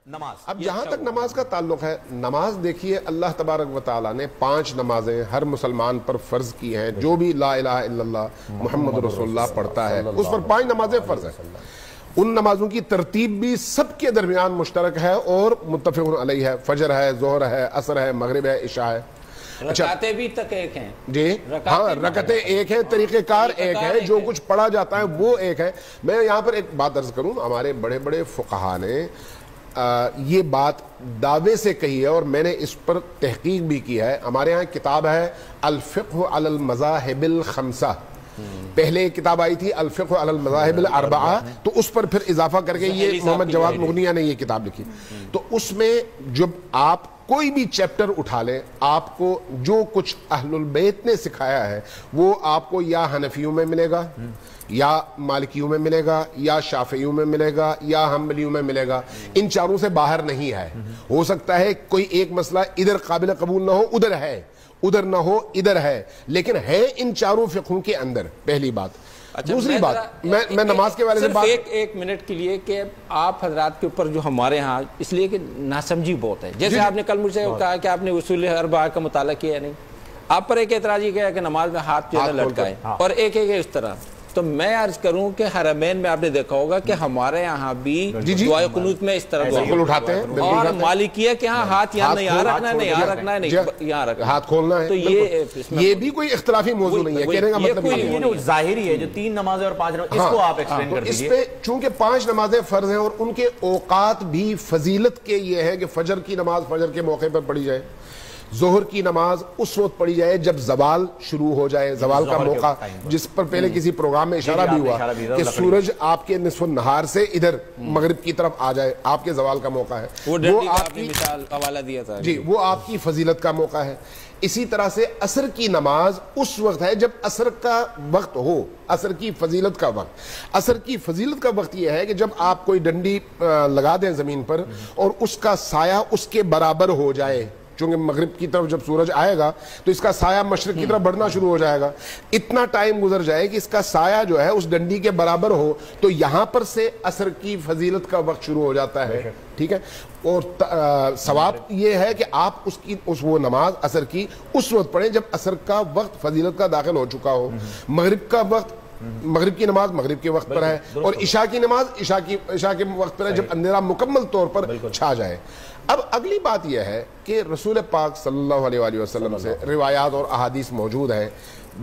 نماز. اب جہاں تک نماز کا تعلق ہے، نماز دیکھیے اللہ تبارک و تعالیٰ نے 5 نمازیں ہر مسلمان پر فرض کی ہیں. جو بھی لا الہ الا اللہ محمد رسول اللہ پڑھتا ہے اس پر 5 نمازیں فرض ہیں. ان نمازوں کی ترتیب بھی سب کے درمیان مشترک ہے اور متفق علیہ ہے. فجر ہے، ظہر ہے، عصر ہے، مغرب ہے، عشاء ہے. رکعتیں بھی تک ایک ہیں جی ہاں، رکعتیں ایک ہیں، طریقہ کار ایک ہے، جو کچھ پڑھا جاتا ہے وہ ایک ہے. میں یہاں پر ایک بات عرض کروں، ہمارے بڑے بڑے فقہا نے یہ بات دعوے سے کہی ہے اور میں نے اس پر تحقیق بھی کی ہے. ہمارے ہاں کتاب ہے الفقہ علی المذاہب الخمسہ. پہلے ایک کتاب آئی تھی الفقہ علی المذاہب الاربعہ، تو اس پر پھر اضافہ کر کے یہ محمد جواد مغنیہ نے یہ کتاب لکھی. تو اس میں جب آپ کوئی بھی چیپٹر اٹھا لیں، آپ کو جو کچھ اہل البیت نے سکھایا ہے وہ آپ کو یا حنفیوں میں ملے گا، یا مالکیوں میں ملے گا، یا شافعیوں میں ملے گا، یا حنبلیوں میں ملے گا. ان چاروں سے باہر نہیں ہے. ہو سکتا ہے کوئی ایک مسئلہ ادھر قابل قبول نہ ہو، ادھر ہے، ادھر نہ ہو ادھر ہے، لیکن ہے ان چاروں فقہوں کے اندر. پہلی بات. دوسری بات، میں نماز کے والے سے بات ایک منٹ کے لیے کہ آپ حضرات کے اوپر جو ہمارے ہاں اس لیے کہ ناسمجھی بہت ہے. جیسے آپ نے کل مجھ سے کہا کہ آپ نے اصول اربعہ کا مطالعہ کیا ہے، نہیں آپ پر ایک اعتراض یہ کیا کہ نماز میں ہاتھ جو ہے لٹکائے اور ایک اس طرح. تو میں عرض کروں کہ حرمین میں آپ نے دیکھا ہوگا کہ ہمارے یہاں بھی دعائے قنوت میں اس طرح بالکل اٹھاتے ہیں، اور مالکیہ کے ہاں ہاتھ یہاں نہیں یہاں رکھنا ہے، نہیں یہاں رکھنا ہے، نہیں یہاں رکھنا ہے، ہاتھ کھولنا ہے. تو یہ بھی کوئی اختلافی موضوع نہیں ہے. کہنے کا مطلب یہ ظاہری ہے جو 3 نمازیں اور 5 نمازیں، اس کو آپ ایکسپلین کر دیجئے. اس پہ چونکہ 5 نمازیں فرض ہیں اور ان کے اوقات بھی فضیلت کے یہ ہے کہ فجر کی نماز فجر کے موقع پر پڑھی جائے، ظہر کی نماز اس وقت پڑھی جائے جب زوال شروع ہو جائے، زوال کا موقع، جس پر پہلے کسی پروگرام میں اشارہ بھی ہوا کہ سورج آپ کے نصف النہار سے ادھر مغرب کی طرف آ جائے، آپ کے زوال کا موقع ہے. وہ آپ کی مثال حوالہ دیا تھا جی، وہ آپ کی فضیلت کا موقع ہے. اسی طرح سے عصر کی نماز اس وقت ہے جب عصر کا وقت ہو، عصر کی فضیلت کا وقت. عصر کی فضیلت کا وقت یہ ہے کہ جب آپ کوئی ڈنڈی لگا دیں زمین پر اور اس کا سایہ اس کے برابر ہو جائے. چونکہ مغرب کی طرف جب سورج آئے گا تو اس کا سایہ مشرق کی طرف بڑھنا شروع ہو جائے گا. اتنا ٹائم گزر جائے کہ اس کا سایہ جو ہے اس ڈنڈی کے برابر ہو، تو یہاں پر سے عصر کی فضیلت کا وقت شروع ہو جاتا ہے. ٹھیک ہے. اور ثواب یہ ہے کہ آپ وہ نماز عصر کی اس وقت پڑھیں جب عصر کا وقت فضیلت کا داخل ہو چکا ہو. مغرب کا وقت، مغرب کی نماز مغرب کے وقت پر ہے، اور عشاء کی نماز عشاء کے وقت پر ہے جب اندھیرا مکمل طور پر چھا جائے. اب اگلی بات یہ ہے کہ رسول پاک صلی اللہ علیہ وآلہ وسلم سے روایات اور احادیث موجود ہیں،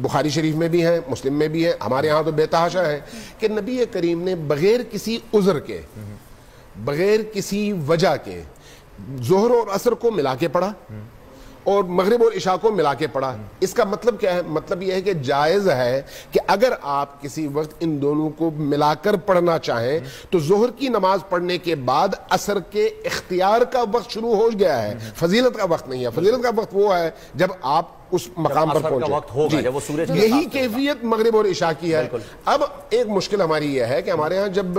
بخاری شریف میں بھی ہیں، مسلم میں بھی ہیں، ہمارے ہاں تو بے تحاشا ہے کہ نبی کریم نے بغیر کسی عذر کے، بغیر کسی وجہ کے ظہر اور عصر کو ملا کے پڑھا اور مغرب اور عشاء کو ملا کے پڑھا. اس کا مطلب کیا ہے؟ مطلب یہ ہے کہ جائز ہے کہ اگر آپ کسی وقت ان دونوں کو ملا کر پڑھنا چاہیں تو ظہر کی نماز پڑھنے کے بعد عصر کے اختیار کا وقت شروع ہو گیا ہے، فضیلت کا وقت نہیں ہے. فضیلت کا وقت وہ ہے جب آپ اس مقام پر پہنچے. یہی کیفیت مغرب اور عشاء کی ہے. اب ایک مشکل ہماری یہ ہے کہ ہمارے ہاں جب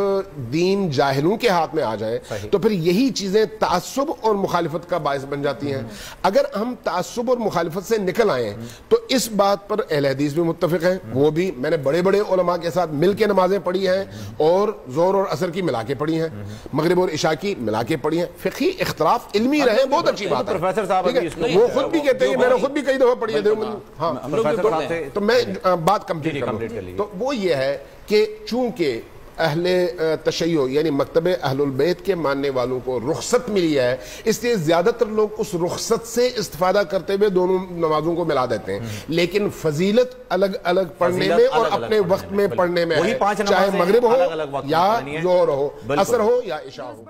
دین جاہلوں کے ہاتھ میں آ جائے تو پھر یہی چیزیں تعصب اور مخالفت کا باعث بن جاتی ہیں. اگر ہم تعصب اور مخالفت سے نکل آئیں تو اس بات پر اہل حدیث بھی متفق ہیں. وہ بھی میں نے بڑے بڑے علماء کے ساتھ مل کے نمازیں پڑھی ہیں اور ظہر اور عصر کی ملا کے پڑھی ہیں، مغرب اور عشاء کی ملا کے پڑھی ہیں. فقہی اختلاف علمی رہے بہت اچھی بات ہے. وہ خود بھی کہتے ہیں، میں نے خود بھی کئی دفعہ پڑھی ہے. ہاں تو میں بات کمپلیٹ کروں. تو وہ یہ ہے کہ چونکہ اہل تشیع یعنی مکتب اہل البیت کے ماننے والوں کو رخصت ملی ہے، اس لیے زیادہ تر لوگ اس رخصت سے استفادہ کرتے ہوئے دونوں نمازوں کو ملا دیتے ہیں. لیکن فضیلت الگ الگ پڑھنے میں اور اپنے وقت میں پڑھنے میں ہے، چاہے مغرب ہو یا ظہر ہو، عصر ہو یا عشاء ہو.